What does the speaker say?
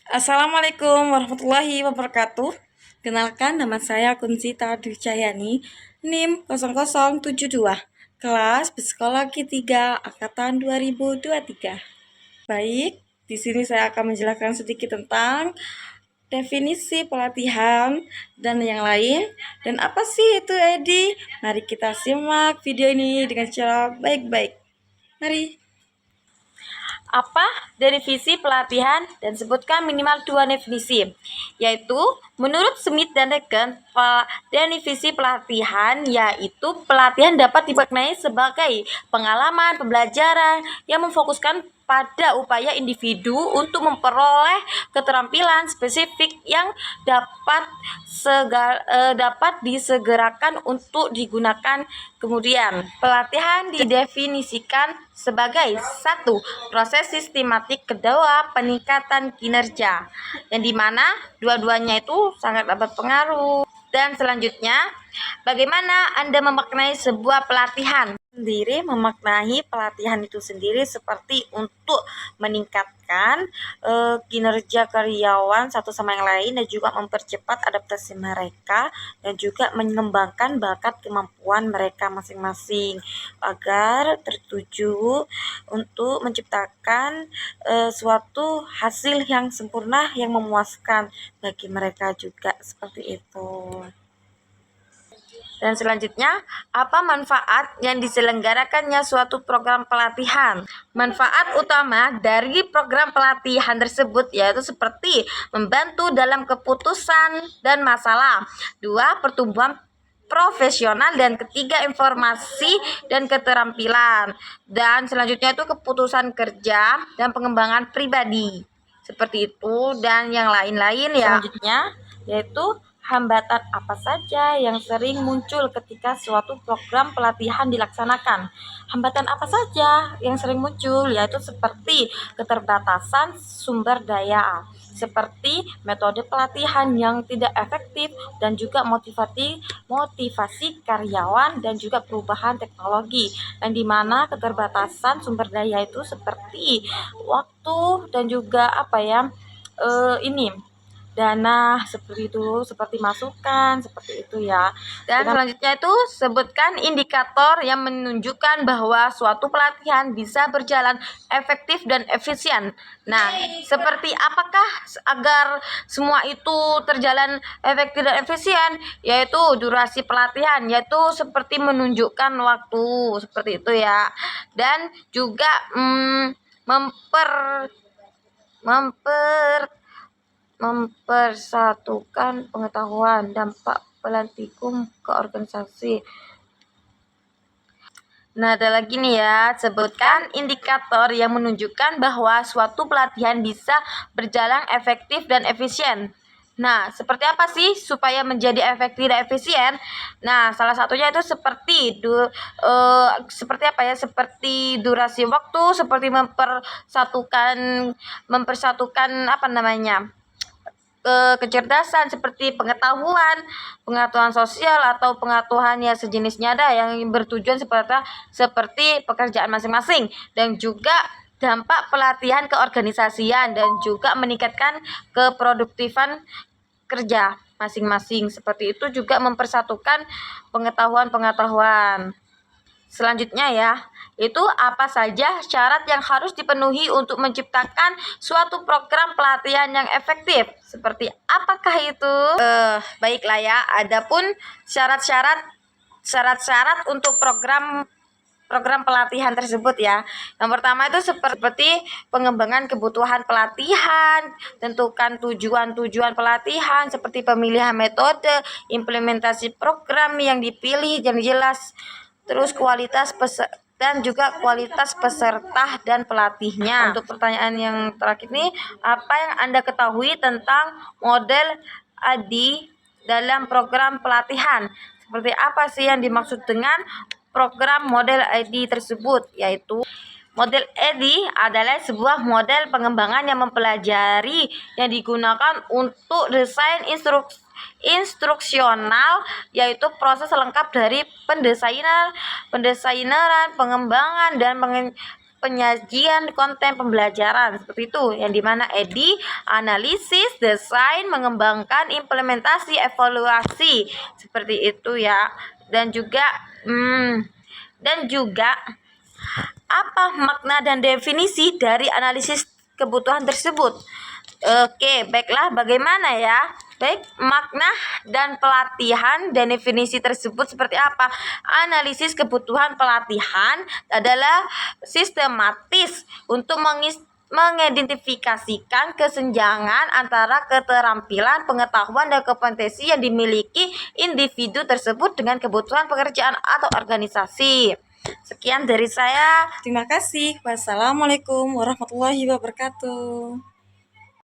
Assalamualaikum warahmatullahi wabarakatuh. Kenalkan, nama saya Kunsita Dwijayani, NIM 0072, kelas Psikologi 3 angkatan 2023. Baik, di sini saya akan menjelaskan sedikit tentang definisi pelatihan dan yang lain. Dan apa sih itu Edi? Mari kita simak video ini dengan cara baik-baik. Mari. Apa definisi pelatihan? Dan sebutkan minimal 2 definisi, yaitu menurut Smith dan Regen, definisi pelatihan yaitu pelatihan dapat dimaknai sebagai pengalaman pembelajaran yang memfokuskan pada upaya individu untuk memperoleh keterampilan spesifik yang dapat disegerakan untuk digunakan kemudian. Pelatihan didefinisikan sebagai satu proses sistematik, kedua peningkatan kinerja, yang dimana dua-duanya itu sangat berpengaruh. Dan selanjutnya, bagaimana Anda memaknai sebuah pelatihan? Sendiri memaknai pelatihan itu sendiri seperti untuk meningkatkan kinerja karyawan satu sama yang lain, dan juga mempercepat adaptasi mereka, dan juga mengembangkan bakat kemampuan mereka masing-masing agar tertuju untuk menciptakan suatu hasil yang sempurna yang memuaskan bagi mereka juga, seperti itu. Dan selanjutnya, apa manfaat yang diselenggarakannya suatu program pelatihan? Manfaat utama dari program pelatihan tersebut yaitu seperti membantu dalam keputusan dan masalah. 2. Pertumbuhan profesional, dan ketiga informasi dan keterampilan. Dan selanjutnya itu keputusan kerja dan pengembangan pribadi. Seperti itu dan yang lain-lain ya. Selanjutnya yaitu hambatan apa saja yang sering muncul ketika suatu program pelatihan dilaksanakan? Hambatan apa saja yang sering muncul? Yaitu seperti keterbatasan sumber daya, seperti metode pelatihan yang tidak efektif, dan juga motivasi karyawan, dan juga perubahan teknologi, yang dimana keterbatasan sumber daya itu seperti waktu dan juga dana, seperti itu, seperti masukan, seperti itu ya. Dan selanjutnya itu sebutkan indikator yang menunjukkan bahwa suatu pelatihan bisa berjalan efektif dan efisien. Nah, seperti apakah agar semua itu terjalan efektif dan efisien? Yaitu durasi pelatihan, yaitu seperti menunjukkan waktu, seperti itu ya. Dan juga mempersatukan pengetahuan dampak pelatihan ke organisasi. Nah, ada lagi nih ya, sebutkan indikator yang menunjukkan bahwa suatu pelatihan bisa berjalan efektif dan efisien. Nah, seperti apa sih supaya menjadi efektif dan efisien? Nah, salah satunya itu seperti seperti durasi waktu, seperti mempersatukan kecerdasan, seperti pengetahuan sosial atau pengetahuan yang sejenisnya ada yang bertujuan seperti pekerjaan masing-masing, dan juga dampak pelatihan keorganisasian, dan juga meningkatkan keproduktifan kerja masing-masing. Seperti itu juga mempersatukan pengetahuan. Selanjutnya ya, itu apa saja syarat yang harus dipenuhi untuk menciptakan suatu program pelatihan yang efektif? Seperti apakah itu? Baiklah ya, adapun syarat-syarat untuk program pelatihan tersebut ya. Yang pertama itu seperti pengembangan kebutuhan pelatihan, tentukan tujuan pelatihan, seperti pemilihan metode, implementasi program yang dipilih yang jelas, terus kualitas peserta dan pelatihnya. Untuk pertanyaan yang terakhir ini, apa yang Anda ketahui tentang model ADI dalam program pelatihan? Seperti apa sih yang dimaksud dengan program model ADI tersebut? Yaitu model ADI adalah sebuah model pengembangan yang mempelajari yang digunakan untuk desain instruksional, yaitu proses lengkap dari pendesainan, pengembangan, dan penyajian konten pembelajaran seperti itu, yang dimana EDI analisis, desain, mengembangkan, implementasi, evaluasi seperti itu ya. Dan juga apa makna dan definisi dari analisis kebutuhan tersebut. Oke, baiklah, bagaimana ya? Baik, makna dan pelatihan dan definisi tersebut seperti apa? Analisis kebutuhan pelatihan adalah sistematis untuk mengidentifikasikan kesenjangan antara keterampilan, pengetahuan, dan kompetensi yang dimiliki individu tersebut dengan kebutuhan pekerjaan atau organisasi. Sekian dari saya. Terima kasih. Wassalamualaikum warahmatullahi wabarakatuh.